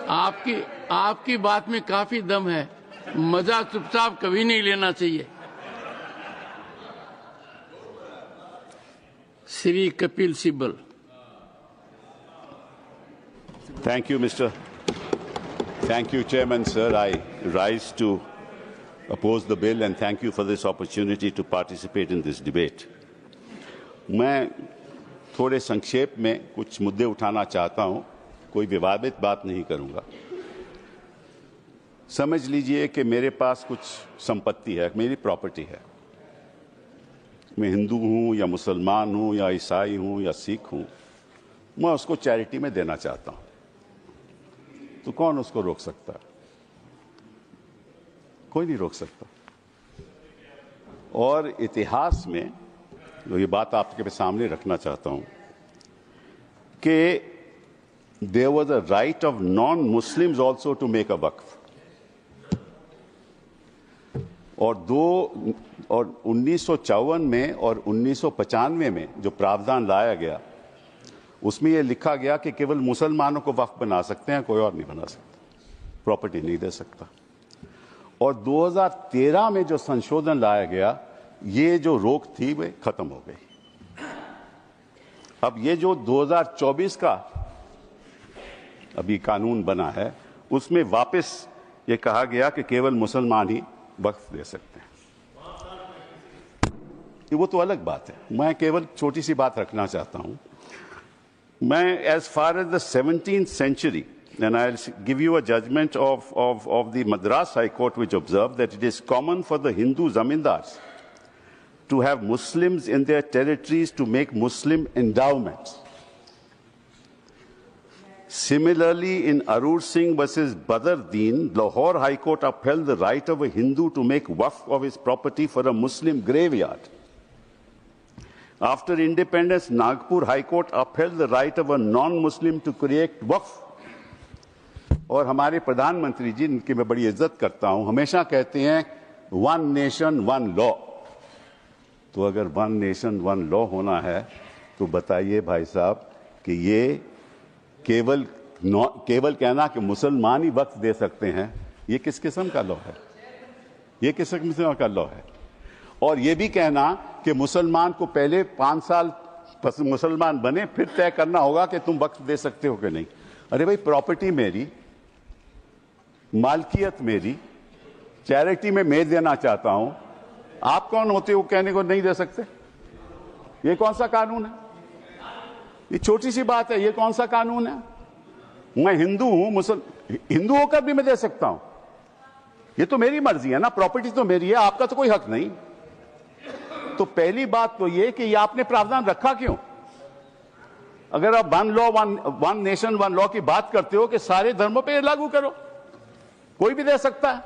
आपकी बात में काफी दम है, मजा चुपचाप कभी नहीं लेना चाहिए। Shri Kapil Sibal. Thank you, Mr. Thank you, Chairman, sir. I rise to oppose the bill and thank you for this opportunity to participate in this debate. मैं थोड़े संक्षेप में कुछ मुद्दे उठाना चाहता हूं, कोई विवादित बात नहीं करूंगा। समझ लीजिए कि मेरे पास कुछ संपत्ति है, मेरी प्रॉपर्टी है। मैं हिंदू हूं या मुसलमान हूं या ईसाई हूं या सिख हूं, मैं उसको चैरिटी में देना चाहता हूं, तो कौन उसको रोक सकता है? कोई नहीं रोक सकता। और इतिहास में ये बात आपके सामने रखना चाहता हूं कि there was a right of non Muslims also to make a वक्फ। और 1954 में और 1995 में जो प्रावधान लाया गया, उसमें यह लिखा गया कि केवल मुसलमानों को वक्फ बना सकते हैं, कोई और नहीं बना सकता, प्रॉपर्टी नहीं दे सकता। और 2013 में जो संशोधन लाया गया, ये जो रोक थी वे खत्म हो गई। अब ये जो 2024 का अभी कानून बना है, उसमें वापस ये कहा गया कि केवल मुसलमान ही वक्फ दे सकते हैं। वो तो अलग बात है, मैं केवल छोटी सी बात रखना चाहता हूं। मैं as far as the 17th century, and I'll give you a judgment of the Madras High Court, which observed that it is common for the Hindu zamindars to have Muslims in their territories to make Muslim endowments. Similarly, in Arur Singh versus Badr Deen, Lahore High Court upheld the right of a Hindu to make waqf of his property for a Muslim graveyard. After independence, Nagpur High Court upheld the right of a non-Muslim to create waqf. और हमारे प्रधानमंत्री जी, इनकी मैं बड़ी इज्जत करता हूं, हमेशा कहते हैं वन नेशन वन लॉ। तो अगर वन नेशन वन लॉ होना है, तो बताइए भाई साहब कि ये केवल कहना कि मुसलमान ही वक्फ दे सकते हैं, ये किस किस्म का लॉ है? ये किस किस्म का लॉ है? और ये भी कहना कि मुसलमान को पहले 5 साल मुसलमान बने, फिर तय करना होगा कि तुम वक्फ दे सकते हो कि नहीं। अरे भाई, प्रॉपर्टी मेरी, मालकियत मेरी, चैरिटी में मैं देना चाहता हूं, आप कौन होते हो कहने को नहीं दे सकते? ये कौन सा कानून है? ये छोटी सी बात है, ये कौन सा कानून है? मैं हिंदू हूं, हिंदू होकर भी मैं दे सकता हूं। ये तो मेरी मर्जी है ना, प्रॉपर्टी तो मेरी है, आपका तो कोई हक नहीं। तो पहली बात तो ये कि ये आपने प्रावधान रखा क्यों? अगर आप one law one nation one law की बात करते हो कि सारे धर्मों पे लागू करो, कोई भी दे सकता है।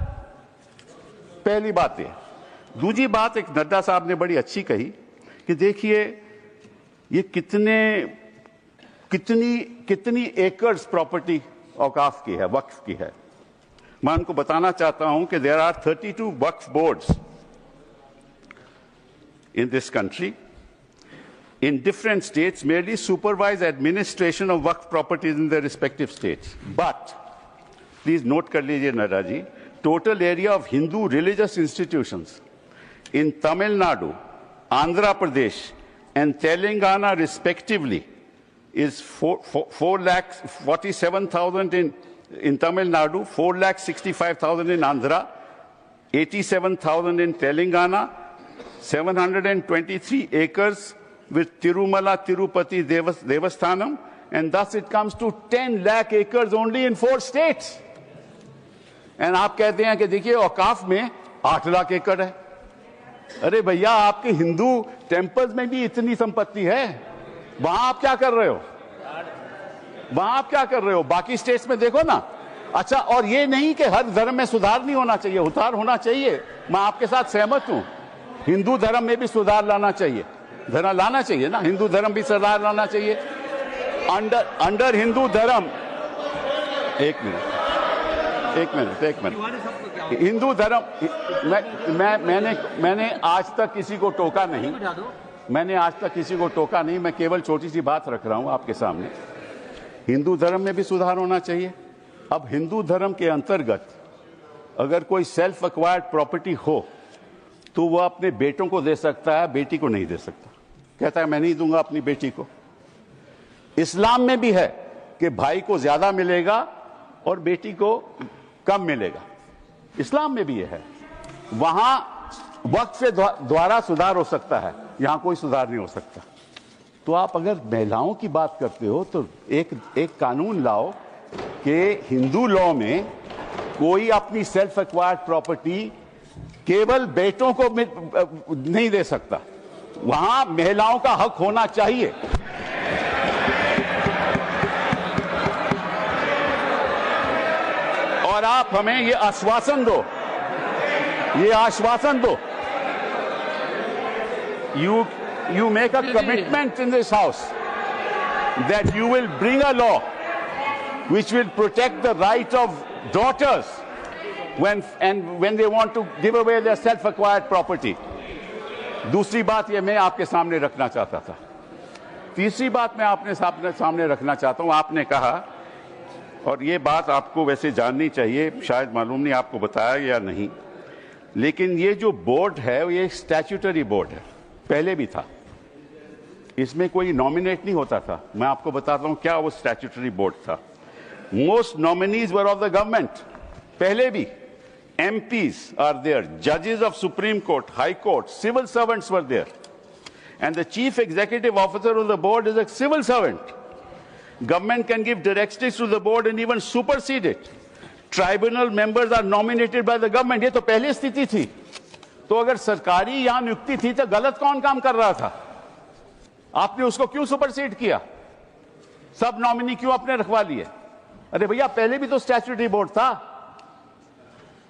पहली बात ये। दूसरी बात, एक नड्डा साहब ने बड़ी अच्छी कही कि देखिए ये कितनी एकर्स प्रॉपर्टी औकाफ की है, वक्फ की है। मैं उनको बताना चाहता हूं कि there are 32 Waqf boards in this country in different states merely supervise administration of waqf properties in their respective states. But please note kar lijiye Nada ji, total area of Hindu religious institutions in Tamil Nadu, Andhra Pradesh and Telangana respectively is 4,47,000 in Tamil Nadu, 4,65,000 in Andhra, 87,000 in Telangana, 723 acres with Tirumala Tirupati Devasthanam, and thus it comes to 10 lakh acres only in 4 states. And आप कहते हैं कि देखिए औकाफ में 8 लाख एकड़ है। अरे भैया, आपके हिंदू टेम्पल्स में भी इतनी संपत्ति है, वहां आप क्या कर रहे हो? वहां आप क्या कर रहे हो? बाकी स्टेट्स में देखो ना। अच्छा, और ये नहीं कि हर धर्म में सुधार नहीं होना चाहिए, उतार होना चाहिए। मैं आपके साथ सहमत हूं, हिंदू धर्म में भी सुधार लाना चाहिए, लाना चाहिए ना, हिंदू धर्म भी सुधार लाना चाहिए। अंडर हिंदू धर्म, एक मिनट, हिंदू धर्म, मैंने आज तक किसी को टोका नहीं, मैं केवल छोटी सी बात रख रहा हूं आपके सामने। हिंदू धर्म में भी सुधार होना चाहिए अब हिंदू धर्म के अंतर्गत अगर कोई सेल्फ एक्वायर्ड प्रॉपर्टी हो तो वह अपने बेटों को दे सकता है, बेटी को नहीं दे सकता। कहता है मैं नहीं दूंगा अपनी बेटी को। इस्लाम में भी है कि भाई को ज्यादा मिलेगा और बेटी को कम मिलेगा, इस्लाम में भी यह है। वहां वक्त से द्वारा सुधार हो सकता है, यहां कोई सुधार नहीं हो सकता। तो आप अगर महिलाओं की बात करते हो तो एक कानून लाओ कि हिंदू लॉ में कोई अपनी सेल्फ एक्वायर्ड प्रॉपर्टी केवल बेटों को नहीं दे सकता, वहां महिलाओं का हक होना चाहिए। और आप हमें ये आश्वासन दो, you make a commitment in this house that you will bring a law which will protect the right of daughters when they want to give away their self-acquired property. दूसरी बात ये मैं आपके सामने रखना चाहता था। तीसरी बात मैं आपने सामने रखना चाहता हूं। आपने कहा, और ये बात आपको वैसे जाननी चाहिए, शायद मालूम नहीं आपको बताया या नहीं, लेकिन ये जो बोर्ड है ये स्टैट्यूटरी बोर्ड है, पहले भी था, इसमें कोई नॉमिनेट नहीं होता था। मैं आपको बताता हूं क्या वो स्टैट्यूटरी बोर्ड था। Most nominees were of the government, पहले भी। MPs are there, judges of Supreme Court, High Court, civil servants were there, and the chief executive officer of the board is a civil servant. Government can give directives to the board and even supersede it. Tribunal members are nominated by the government. ये तो पहली स्थिति थी। तो अगर सरकारी यहां नियुक्ति थी तो गलत कौन काम कर रहा था? आपने उसको क्यों सुपरसीड किया? सब नॉमिनी क्यों आपने रखवा लिए? अरे भैया पहले भी तो स्टैट्यूटरी बोर्ड था,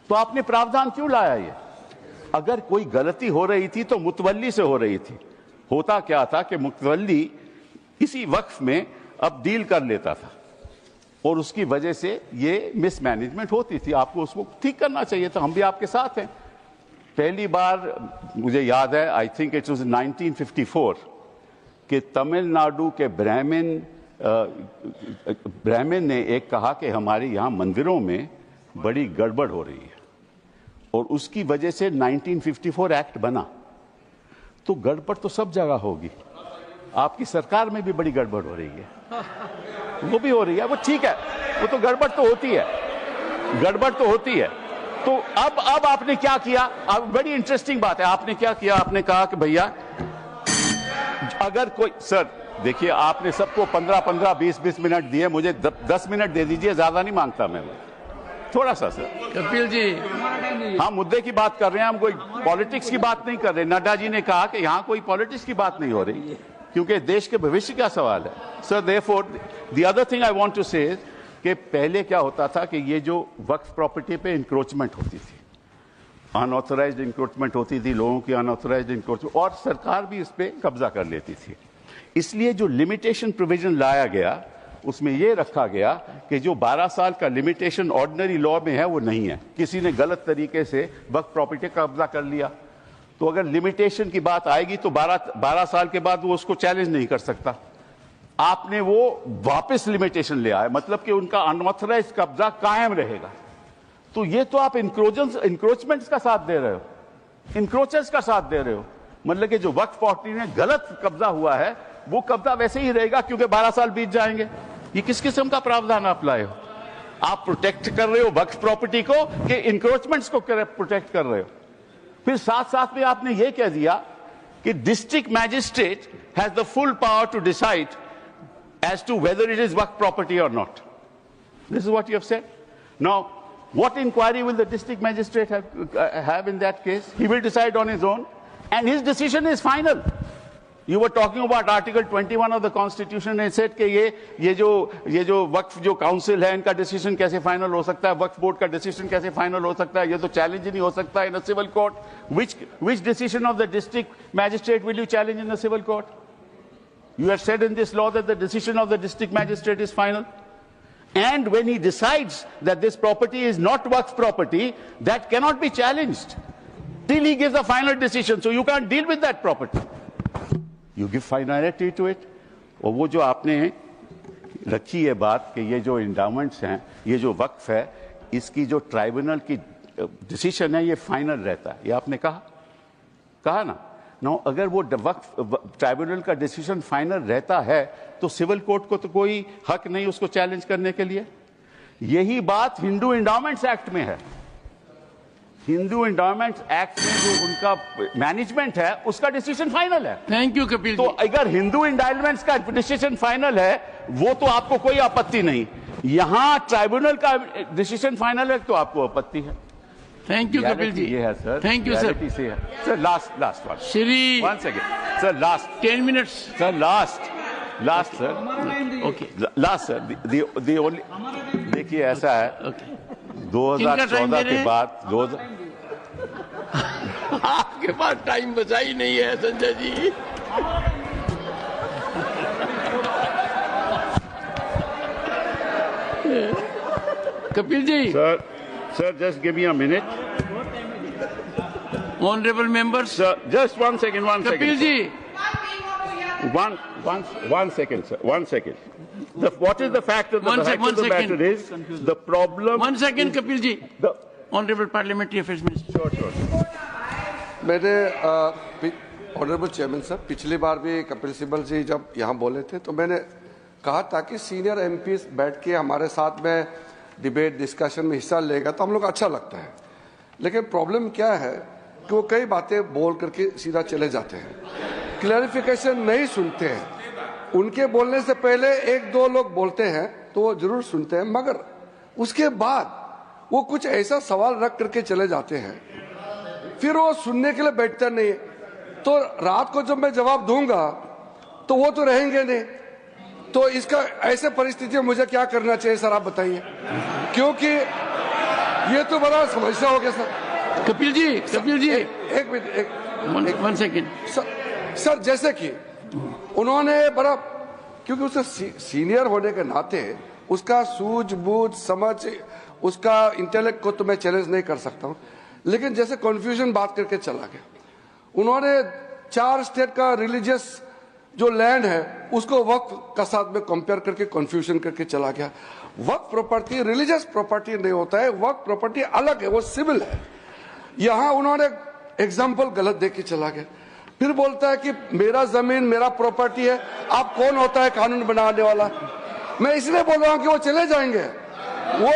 तो आपने प्रावधान क्यों लाया? ये अगर कोई गलती हो रही थी तो मुतवल्ली से हो रही थी। होता क्या था कि मुतवल्ली इसी वक्फ में अब डील कर लेता था और उसकी वजह से ये मिसमैनेजमेंट होती थी। आपको उसको ठीक करना चाहिए था। हम भी आपके साथ हैं। पहली बार मुझे याद है, आई थिंक इट वाज 1954, कि तमिलनाडु के ब्राह्मण ने एक कहा कि हमारे यहाँ मंदिरों में बड़ी गड़बड़ हो रही है, और उसकी वजह से 1954 एक्ट बना। तो गड़बड़ तो सब जगह होगी, आपकी सरकार में भी बड़ी गड़बड़ हो रही है, वो भी हो रही है, वो ठीक है, वो तो गड़बड़ तो होती है, गड़बड़ तो होती है। तो अब आपने क्या किया? अब बड़ी इंटरेस्टिंग बात है, आपने क्या किया? आपने कहा कि भैया अगर कोई, सर देखिए आपने सबको 15-15, 20-20 मिनट दिए, मुझे 10 मिनट दे दीजिए, ज्यादा नहीं मांगता मैं, थोड़ा सा। सर कपिल जी, हम मुद्दे की बात कर रहे हैं, हम कोई पॉलिटिक्स की बात नहीं कर रहे। नड्डा जी ने कहा कि यहाँ कोई पॉलिटिक्स की बात नहीं हो रही, क्योंकि देश के भविष्य का सवाल है। Sir therefore the other thing I want to say कि पहले क्या होता था कि ये जो वक्फ प्रॉपर्टी पे इंक्रोचमेंट होती थी, अनऑथराइज्ड इंक्रोचमेंट होती थी, लोगों की अनऑथराइज्ड इंक्रोचमेंट, और सरकार भी इस पे कब्जा कर लेती थी। इसलिए जो लिमिटेशन प्रोविजन लाया गया उसमें यह रखा गया कि जो 12 साल का लिमिटेशन ऑर्डिनरी लॉ में है वो नहीं है। किसी ने गलत तरीके से वक्फ प्रॉपर्टी का कब्जा कर लिया तो अगर लिमिटेशन की बात आएगी तो 12 साल के बाद वो उसको चैलेंज नहीं कर सकता। आपने वो वापस लिमिटेशन ले आए, मतलब कि उनका अनऑथराइज्ड कब्जा कायम रहेगा। तो ये तो आप इंक्रोचमेंट्स का साथ दे रहे हो, इंक्रोचर्स का साथ दे रहे हो। मतलब कि जो वक्फ प्रॉपर्टी में गलत कब्जा हुआ है वो कब्जा वैसे ही रहेगा, क्योंकि 12 साल बीत जाएंगे। ये किस किस्म का प्रावधान आप लाए हो? आप प्रोटेक्ट कर रहे हो वक्फ प्रॉपर्टी को कि इंक्रोचमेंट्स को प्रोटेक्ट कर रहे हो? फिर साथ साथ में आपने ये कह दिया कि district magistrate has the full power to decide as to whether it is वक्फ प्रॉपर्टी और नॉट। This is what you have said. Now what inquiry will the district magistrate have in that case? He will decide on his own and his decision is final. You were talking about Article 21 of the Constitution and said कि ये जो वक्फ जो council है इनका decision कैसे final हो सकता है, वक्फ बोर्ड का डिसीजन कैसे फाइनल हो सकता है, ये तो चैलेंज ही नहीं हो सकता in a civil court. Which decision of the district magistrate will you challenge in the civil court? You have said in this law that the decision of the district magistrate is final. And when he decides that this property is not waqf property, that cannot be challenged till he gives a final decision. So you can't deal with that property. You give finality to it. और वो जो आपने रखी है बात कि ये जो इंडाउमेंट्स हैं, ये जो वक्फ है, इसकी जो ट्राइब्यूनल की डिसीजन है ये फाइनल रहता है। ये आपने कहा ना। नो, अगर वो वक्फ ट्राइब्यूनल का डिसीजन फाइनल रहता है तो सिविल कोर्ट को तो कोई हक नहीं उसको चैलेंज करने के लिए। यही बात हिंदू इंडाउमेंट्स एक्ट में है। हिंदू इंडाउमेंट्स एक्ट में जो उनका मैनेजमेंट है उसका डिसीजन फाइनल है। थैंक यू कपिल तो जी। अगर हिंदू इंडाउमेंट्स का डिसीजन फाइनल है वो तो आपको कोई आपत्ति नहीं, यहां ट्राइब्यूनल का डिसीजन फाइनल है तो आपको आपत्ति है। Thank you Kapil ji. ये है sir. Thank you sir. Sir last one. Shri 1 second sir, last 10 minutes sir, last sir, okay last sir. The only, देखिए ऐसा है, ओके 2014 के बाद आपके पास टाइम बचा ही नहीं है Sanjay ji. Kapil ji. Sir just give me a minute. Honourable members. Sir just 1 second Kapil ji. One second, sir. 1 second. What is the fact of the matter is the problem. 1 second, Kapil ji. The Honorable Parliamentary Affairs Minister. Sure. मैंने honourable chairman sir, पिछली बार भी कपिल सिब्बल जी जब यहाँ बोले थे तो मैंने कहा था कि सीनियर एमपीज बैठ के हमारे साथ में डिबेट डिस्कशन में हिस्सा लेगा तो हम लोग अच्छा लगता है। लेकिन प्रॉब्लम क्या है कि वो कई बातें बोल करके सीधा चले जाते हैं, क्लैरिफिकेशन नहीं सुनते हैं। उनके बोलने से पहले 1-2 लोग बोलते हैं तो वो जरूर सुनते हैं, मगर उसके बाद वो कुछ ऐसा सवाल रख करके चले जाते हैं, फिर वो सुनने के लिए बैठता नहीं है। तो रात को जब मैं जवाब दूंगा तो वो तो रहेंगे नहीं। तो इसका ऐसे परिस्थिति में मुझे क्या करना चाहिए सर, आप बताइए, क्योंकि ये तो बड़ा समस्या हो गया सर। कपिल जी एक मिनट, 1 सेकेंड सर जैसे कि उन्होंने बड़ा, क्योंकि उससे सीनियर होने के नाते उसका सूझबूझ समझ, उसका इंटेलेक्ट को तो मैं चैलेंज नहीं कर सकता हूं, लेकिन जैसे कन्फ्यूजन बात करके चला गया। उन्होंने 4 स्टेट का रिलीजियस जो लैंड है उसको वक्फ का साथ में कंपेयर करके कन्फ्यूजन करके चला गया। वक्फ प्रॉपर्टी रिलीजियस प्रॉपर्टी नहीं होता है, वक्फ प्रॉपर्टी अलग है, वो सिविल है। यहां उन्होंने एग्जाम्पल गलत दे के चला गया। फिर बोलता है कि मेरा जमीन मेरा प्रॉपर्टी है। आप कौन होता है कानून बनाने वाला? मैं इसलिए बोल रहा हूं कि वो चले जाएंगे। वो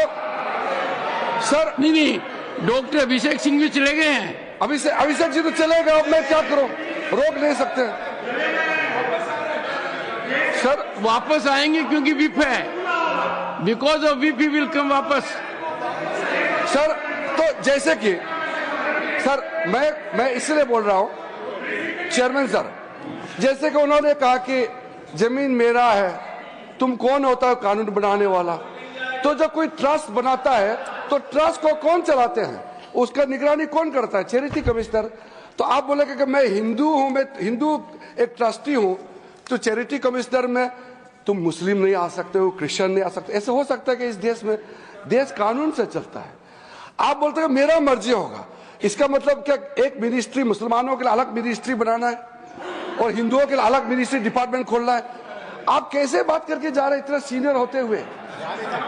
सर नहीं, डॉक्टर अभिषेक सिंह भी चले गए हैं। अभिषेक जी तो चले गए, अब मैं क्या करूं, रोक नहीं सकते सर। वापस आएंगे क्योंकि विप है, because of whip he will come वापस। सर तो जैसे कि सर मैं इसलिए बोल रहा हूं चेयरमैन सर, जैसे कि उन्होंने कहा कि जमीन मेरा है, तुम कौन होता है कानून बनाने वाला? तो जब कोई ट्रस्ट बनाता है तो ट्रस्ट को कौन चलाते हैं, उसका निगरानी कौन करता है? Charity commissioner. तो आप बोलेंगे कि मैं हिंदू हूं, मैं हिंदू एक ट्रस्टी हूं, तो चैरिटी कमिश्नर में तुम मुस्लिम नहीं आ सकते हो, क्रिश्चियन नहीं आ सकते। ऐसे हो सकता है कि इस देश में देश कानून से चलता है। आप बोलते हैं मेरा मर्जी होगा, इसका मतलब क्या एक मिनिस्ट्री मुसलमानों के लिए अलग मिनिस्ट्री बनाना है और हिंदुओं के लिए अलग मिनिस्ट्री डिपार्टमेंट खोलना है? आप कैसे बात करके जा रहे हैं इतना सीनियर होते हुए?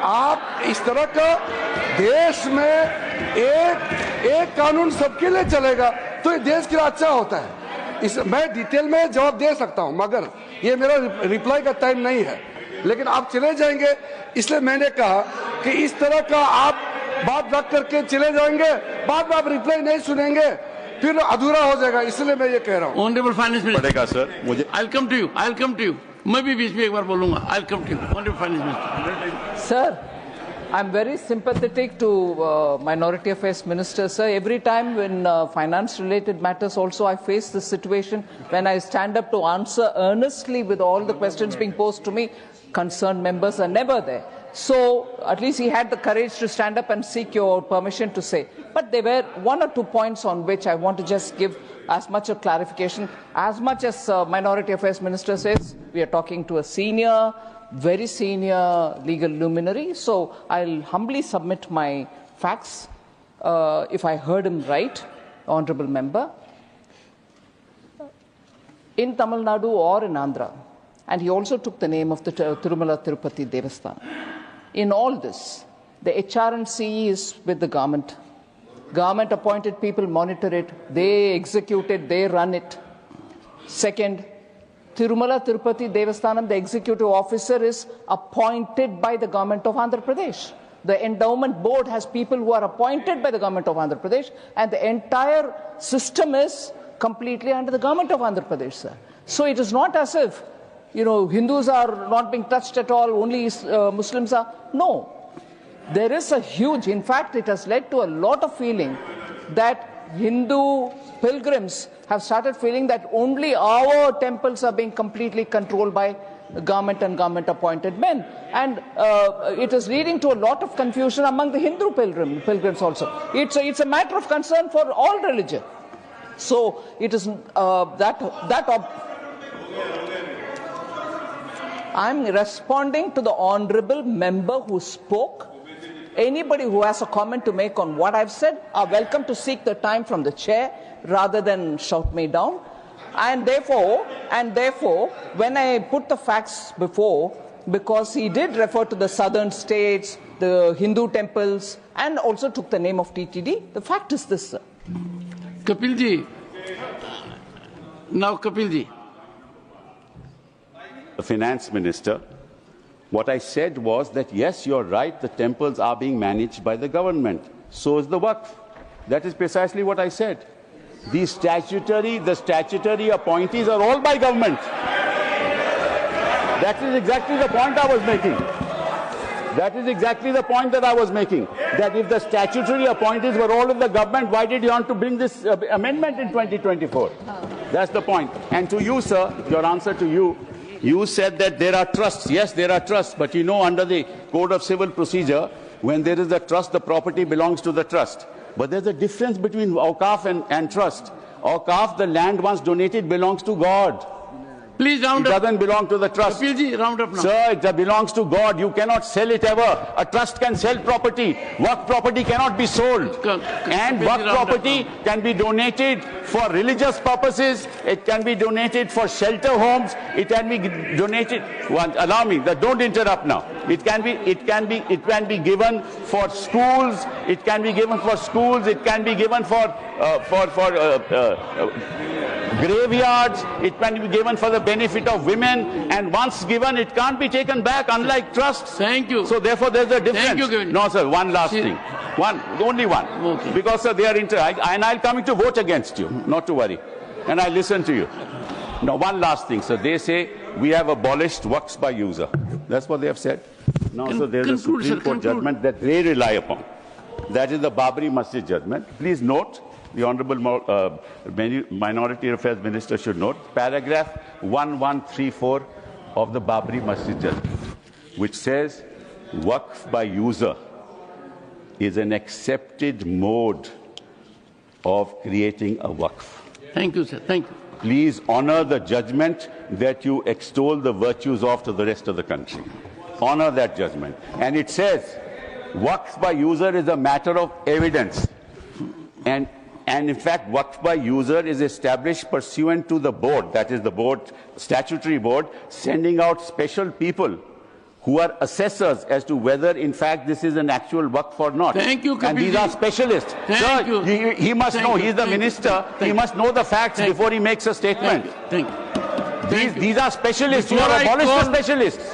आप इस तरह का देश में एक कानून सबके लिए चलेगा तो ये देश के लिए अच्छा होता है। मैं डिटेल में जवाब दे सकता हूं, मगर ये मेरा रिप्लाई का टाइम नहीं है। लेकिन आप चले जाएंगे, इसलिए मैंने कहा कि इस तरह का आप बात रख करके चले जाएंगे, बाद में आप रिप्लाई नहीं सुनेंगे, फिर अधूरा हो जाएगा। इसलिए मैं ये कह रहा हूं। ऑनरेबल फाइनेंस मिनिस्टर पड़ेगा सर मुझे। I will come to you. मैं भी बीच में एक बार बोलूंगा। I will come to you honourable finance minister. Sir, I'm very sympathetic to Minority Affairs Minister, sir. Every time when finance-related matters also, I face this situation when I stand up to answer earnestly with all the questions being posed to me, concerned members are never there. So at least he had the courage to stand up and seek your permission to say. But there were 1 or 2 points on which I want to just give as much of clarification. As much as Minority Affairs Minister says, we are talking to a senior, very senior legal luminary. So I'll humbly submit my facts, if I heard him right, honorable member. In Tamil Nadu or in Andhra, and he also took the name of the Tirumala Tirupati Devasthanam. In all this, the HR and CE is with the government. Government appointed people monitor it, they execute it, they run it. Second, Tirumala Tirupati Devasthanam, the executive officer, is appointed by the government of Andhra Pradesh. The endowment board has people who are appointed by the government of Andhra Pradesh, and the entire system is completely under the government of Andhra Pradesh, sir. So it is not as if, Hindus are not being touched at all, only Muslims are. No. There is a huge, in fact, it has led to a lot of feeling that Hindu pilgrims have started feeling that only our temples are being completely controlled by government and government-appointed men. And it is leading to a lot of confusion among the Hindu pilgrims also. It's a matter of concern for all religion. So it is I'm responding to the honorable member who spoke. Anybody who has a comment to make on what I've said are welcome to seek the time from the chair rather than shout me down. And therefore, when I put the facts before, because he did refer to the southern states, the Hindu temples, and also took the name of TTD, the fact is this, sir. Kapilji. Now, Kapilji. The finance minister, what I said was that, yes, you're right, the temples are being managed by the government. So is the Waqf. That is precisely what I said. The statutory appointees are all by government. That is exactly the point I was making. That is exactly the point that I was making. That if the statutory appointees were all of the government, why did you want to bring this amendment in 2024? That's the point. And to you, sir, your answer to you, you said that there are trusts. Yes, there are trusts. But under the Code of Civil Procedure, when there is a trust, the property belongs to the trust. But there's a difference between Awqaf and trust. Awqaf, the land once donated, belongs to God. Please round up. It doesn't belong to the trust. Kapilji, round up now. Sir, it belongs to God. You cannot sell it ever. A trust can sell property. Waqf property cannot be sold. And Waqf property can be donated for religious purposes. It can be donated for shelter homes. It can be donated. Allow me. Don't interrupt now. It can be given for schools. It can be given for schools. It can be given for graveyards. It can be given for the benefit of women, and once given, it can't be taken back, unlike trusts. Thank you. So therefore, there's a difference. Thank you, Governor. No, sir. One last thing. Only one. Okay. Because sir, they are and I'll come to vote against you. Not to worry. And I listen to you. Now, one last thing, sir. They say we have abolished Waqfs by user. That's what they have said. Now, so there's a Supreme Court judgment that they rely upon. That is the Babri Masjid judgment. Please note. The Honourable Minority Affairs Minister should note, paragraph 1134 of the Babri Masjid judgment, which says Waqf by user is an accepted mode of creating a Waqf. Thank you, sir. Thank you. Please honour the judgment that you extol the virtues of to the rest of the country. Honour that judgment. And it says Waqf by user is a matter of evidence. And in fact, Waqf by user is established pursuant to the board, that is the board, statutory board, sending out special people who are assessors as to whether, in fact, this is an actual Waqf or not. Thank you, Kapilji. And these are specialists. Thank you. He must know. He's the minister. He must know the facts before he makes a statement. Thank you. These are specialists. You have abolished the specialists.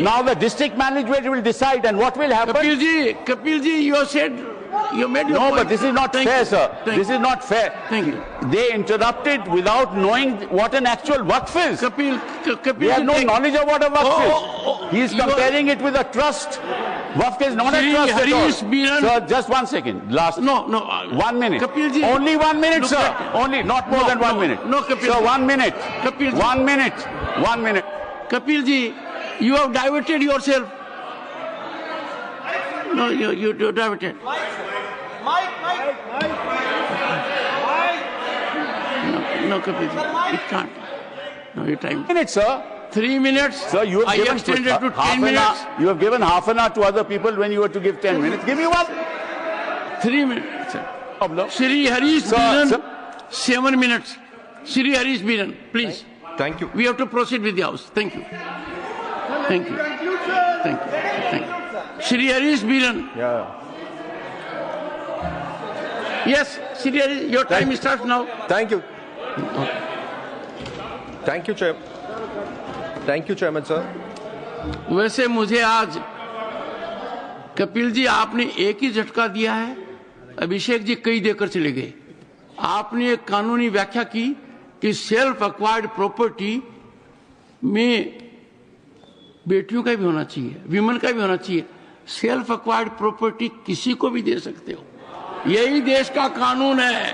Now the district management will decide, and what will happen? Kapilji, you said. You made your point. But this is not fair, sir. This is not fair. Thank you. They interrupted without knowing what an actual Waqf is. Kapil, they have no knowledge of what a Waqf is. He is comparing it with a trust. Waqf is not a trust at all. Sir, just 1 second. Last. No. 1 minute. Kapilji. Only 1 minute, sir. Only, not more than 1 minute. No, Kapilji. Sir, 1 minute. Kapilji. 1 minute. 1 minute. Kapilji, you have diverted yourself. No, you diverted. Mike. No, Kapilji. It can't. No, your time. 1 minute, sir. 3 minutes. Sir, you have given extended to 10 minutes. You have given half an hour to other people when you were to give 10 minutes. Give me one. 3 minutes, sir. Problem. Shri Harish Biran, 7 minutes. Shri Harish Biran, please. Thank you. We have to proceed with the House. Thank you. Thank you. Thank you. Thank you. Shri Harish Biran. Yeah. Yes, Shri Harish, your time starts now. Thank you. Thank you, Chair. Thank you, Chairman, sir. वैसे मुझे आज कपिल जी आपने एक ही झटका दिया है, अभिषेक जी कई देकर चले गए। आपने एक कानूनी व्याख्या की कि सेल्फ एक्वायर्ड प्रॉपर्टी में बेटियों का भी होना चाहिए, विमेन का भी होना चाहिए। सेल्फ एक्वायर्ड प्रॉपर्टी किसी को भी दे सकते हो, यही देश का कानून है।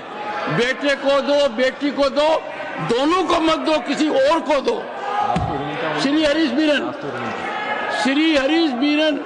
बेटे को दो, बेटी को दो, दोनों को मत दो, किसी और को दो। श्री हरीश बीरन